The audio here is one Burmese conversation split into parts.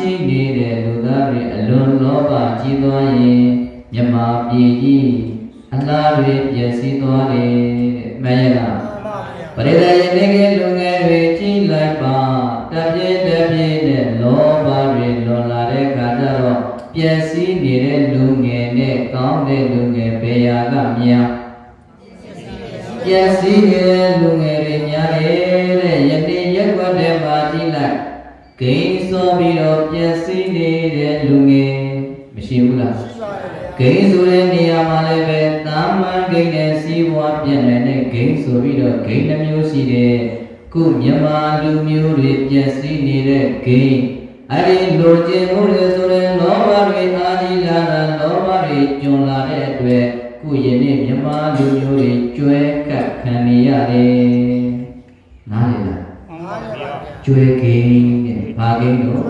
ရှိနေတဲ့လူသားတွေအလွန်လောဘကြီးသွားရင်မြမပြည်ကြီးအလားတွေပျက်စီးသွားတယ်မှန်ရဲ့လားပရိသေယနေကလူငယ်တွေကြီးလိုက်ပါတပြည့်နဲ့လောဘတွေလွန်လာတဲ့ခါကျတော့ပျက်စီးနေတဲ့လူငယ်နဲ့ကောင်းတဲ့လူငယ်ဘယ်ရာကများပျက်စီးနေတဲ့လူငယ်တွေများတဲ့ယနေ့ရက်ွက်တဲ့မှာကြီးလိုက်ဂိမ်းစောပြီးတော့ပျက်စီးနေတဲ့လူငယ်မရှိဘူးလားဂိမ်းဆိုတဲ့နေရာမှာလည်းပဲတာမန်ဂိမ်းနဲ့စီးပွားပြည့်နေတဲ့ဂိမ်းဆိုပြီးတော့ဂိမ်းနှမျိုးရှိတယ်ခုမြန်မာလူမျိုးတွေပျက်စီးနေတဲ့ဂိမ်းအဲ့ဒီလိုချင်မှုတွေဆိုတဲ့လောဘတွေအာဒီလာတာလောဘတွေကျွံလာတဲ့အတွက်ခုယနေ့မြန်မာလူမျိုးတွေကျွဲကပ်ခံနေရတယ်နားလေလားကျွဲဂိမ်းတဲ့ဘာဂိမ်းတော့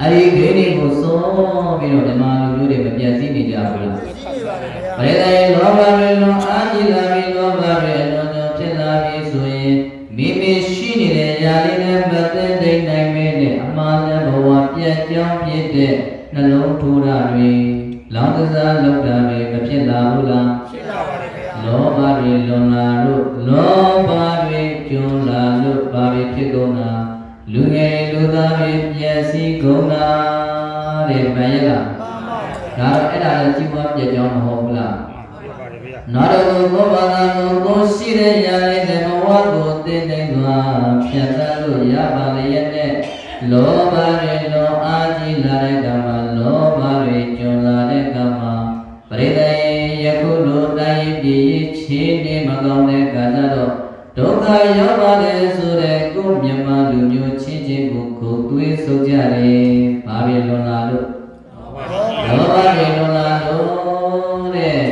အဲ့ဒီဂိမ်းတွေကိုစောပြီးတော့မြန်မာလူမျိုးတွေမပြတ်စည်းနေကြဘူးလားပရိသေလောဘတွေလွန်အားကြီးလာပြီးလောဘတွေအလွန်ကျွံဖြစ်လာပြီးဆိုရင်မိမိရှိနေတဲ့ຢာလေးနဲ့မသိသိနိုင်မဲနဲ့အမှားနဲ့ဘဝပြတ်ကြောင်းဖြစ်တဲ့နှလုံးထိုးတာတွေလောင်ကစားလောက်တာတွေမဖြစ်လာဘူးလားဖြစ်လာပါတယ်ခင်ဗျာလောဘတွေလွန်လာလို့လောဘတွေကျွံလာလို့ဘာတွေဖြစ်ကုန်တာလူငယ်လူသားတွေပျက်စီးကုန်တာတဲ့မှန်ရဲ့လားမှန်ပါဗျာဒါတော့အဲ့ဒါလည်းကြီးပွားပြည့်ကြောင်းမဟုတ်ဘူးလားမှန်ပါတယ်ဗျာနောက်တော့ဘုရားသာကိုရှိတဲ့ຢာလေးနဲ့ဘဝကိုသိနေသွားဖြတ်သန်းလို့ရပါလေရဲ့နဲ့လောဘတွေလွန်အားကြီးလာတဲ့ကံမှာလောဘတွေကျွံလာတဲ့ကံမှာပရိသေယခုလိုတိုင်းပြည်ခြေနေမကောင်းတဲ့ကံကြတော့ဒုက္ခရောက်ပါလေဆိုတဲ့ကိုမြမလူမျိုးချင်းချင်းကိုကိုသွေးဆုပ်ကြတယ်။ဘာတွေလွန်လာလို့လောဘတွေလွန်လာလို့တဲ့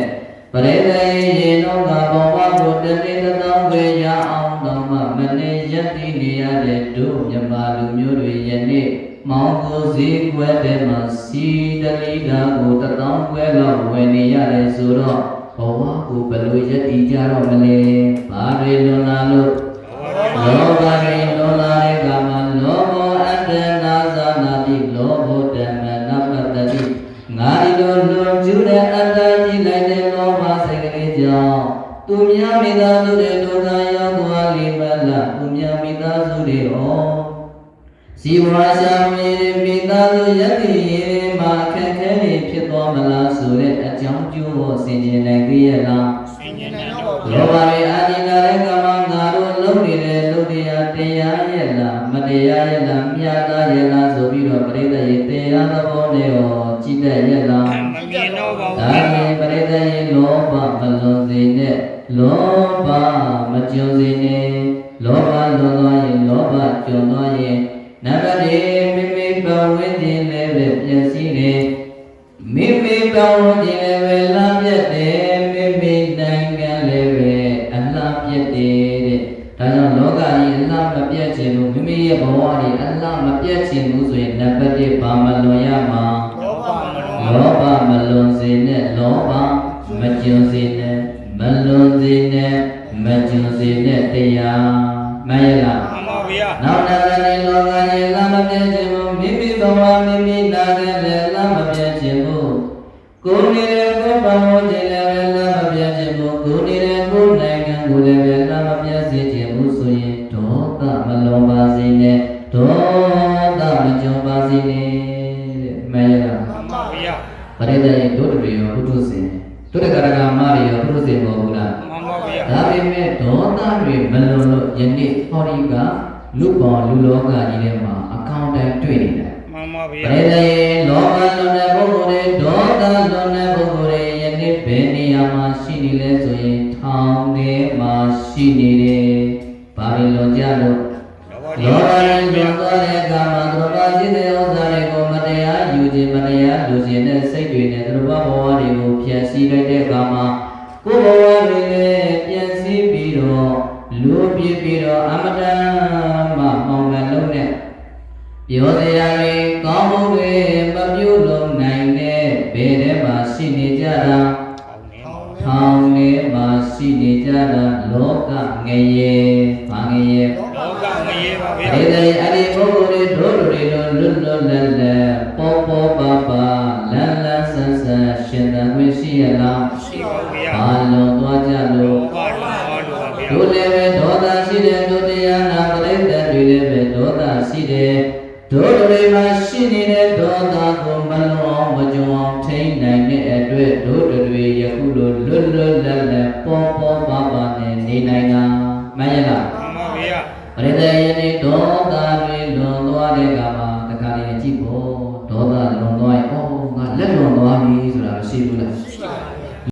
ပရိသေယေနောကဘောဝကိုတနေ့တစ်သောင်းပဲရအောင်တော့မှမနေရက်တည်နေရတဲ့တို့မြမလူမျိုးတွေယနေ့မောင်ကိုစည်းကွက်တဲ့မှာစီတလီတာကိုတစ်သောင်းခွဲလောက်ဝယ်နေရတယ်ဆိုတော့ဘဝကိုဘယ်လိုရက်တည်ကြတော့မလဲဘာတွေလွန်လာလို့လောဘတွေလွန်လာတဲ့ကမှာလောဘောအတ္တနာဇာနာတိလောဘောဓမ္မနပတ္တိငါဒီလိုလွန်ကျူးတဲ့အတ္တကြီးလိုက်တဲ့လောဘစိတ်ကလေးကြောင့်သူများမိသားစုတွေဒုက္ခရောက်သွားလိမ့်မလားသူများမိသားစုတွေဟောစီဝါရှာမြေမိသားစုယတိရေမှာခက်ခဲနေဖြစ်သွားမလားဆိုတဲ့အကြောင်းကျိုးကိုဆင်ခြင်နိုင်သေးရဲ့လားဆင်ခြင်နိုင်တော့လောဘတွေအာဒီနာတဲ့ကမ္မငါတို့လုပ်နေတဲ့လုပ်တရားတရားရဲ့လားမတရားရဲ့လားမြတ်သားရဲ့လားဆိုပြီးတော့ပရိသေယတရားသဘောနဲ့ရောကြည်တဲ့ရဲ့လားမမြင်တော့ပါဘူးဒါနဲ့ပရိသေယလောဘမလွန်စေနဲ့လောဘမကျွံစေနဲ့လောဘလွန်သွားရင်လောဘကျွံသွားရင်နံပါတ်1မိမိပဝိဇ္ဇင်လည်းပဲပျက်စီးတယ်မိမိပဝိဇ္ဇင်လည်းပဲလမ်းပြတ်တယ်မိမိနိုင်ငံလည်းပဲအလှပြတ်တယ်တဲ့ဒါကြောင့်လောကကြီးအလှမပြတ်ခြင်းလို့မိမိရဲ့ဘဝကြီးအလှမပြတ်ခြင်းလို့ဆိုရင်နံပါတ်1ဘာမလွန်ရမှာလောဘမလွန်စေနဲ့လောဘမကျွံစေနဲ့မလွန်စေနဲ့မကျွံစေနဲ့တရားမှန်ရဲ့လားနောက်တရဏီလောကကြီးလမ်းမပြတ်ခြင်းဘူးမိမိဘဝမိမိနာခဲ့လည်းလမ်းမပြတ်ခြင်းဘူးကိုယ်နေတဲ့ကိုယ်ဘဝခြင်းလည်းလမ်းမပြတ်ခြင်းဘူးကိုယ်နေတဲ့ကိုယ်နိုင်ငံကိုလည်းလမ်းမပြတ်စေခြင်းဘူးဆိုရင်ဒေါသမလွန်ပါစေနဲ့ဒေါသမကျွံပါစေနဲ့တဲ့မှန်ရဲ့လားမှန်ပါဗျာပရိသေယတို့တွေရောဘုဒ္ဓဆင်တို့တက္ကရာမတွေရောဘုဒ္ဓဆင်ပေါ်ဘူးလားမှန်ပါဗျာဒါပေမဲ့ဒေါသတွေမလွန်လို့ယနေ့ဟောဒီကလူပေါင်းလူလောကကြီးထဲမှာအကောင့်တိုင်းတွေ့နေတယ်မှန်ပါဗျာပရိသေယလောဘလွန်တဲ့ပုဂ္ဂိုလ်တွေဒေါသလွန်တဲ့ပုဂ္ဂိုလ်တွေယနေ့ဘယ်နေရာမှာရှိနေလဲဆိုရင်ထောင်ထဲမှာရှိနေတယ်ဘာလို့လွန်ကြလို့လောဘနဲ့လွန်သွားတဲ့အခါမှာသူတို့ပါရှိတဲ့ဥစ္စာတွေကိုမတရားယူခြင်းမတရားလူခြင်းတဲ့စိတ်တွေနဲ့သူတို့ဘဝတွေကိုဖျက်ဆီးလိုက်တဲ့အခါမှာကိုယ်ဘဝတွေလည်းပြန်စီးပြီးတော့လူပြည့်ပြီးတော့အမတန်မှမောင်မလုံးနဲ့ပြောစရာတွေကောင်းမှုတွေမပြုလုပ်နိုင်တဲ့ဘယ်ထဲမှာရှိနေကြတာထောင်ထဲမှာရှိနေကြတာလောကငရေဘာငရေလောကငရေပါဗျာအဲ့ဒီပုဂ္ဂိုလ်တွေတို့တွေလွတ် လက်လက်ပေါ်ပေါ်ပါပါလန်းလန်းဆန်းဆန်းရှင်သန်ခွင့်ရှိရလား ရှိပါဗျာ ဘာလုံးသွားကြလို့ ဘာလို့ပါလို့ပါဗျာ တို့လည်းပဲဒေါသရှိတယ်တို့တရားနာပရိသတ်တွေလည်းပဲဒေါသရှိတယ်တို့တွေမှာရှိနေတဲ့ဒေါသကိုမလွန်အောင်မကြုံအောင်ထိန်းနိုင်တဲ့အတွက်တို့တွေယခုလိုလွတ်လွတ်လပ်လပ်ပေါ်ပေါ်ပါပါနဲ့နေနိုင်တာမှန်ရလား မှန်ပါဗျာ ပရိသတ်ယနေ့ဒေါသတွေလွန်သွားတဲ့အခါမှာတခါလေကြည့်ဖို့ဒေါသလွန်သွားရင်အော်ငါလက်လွန်သွားပြီဆိုတာမရှိဘူးလား ရှိ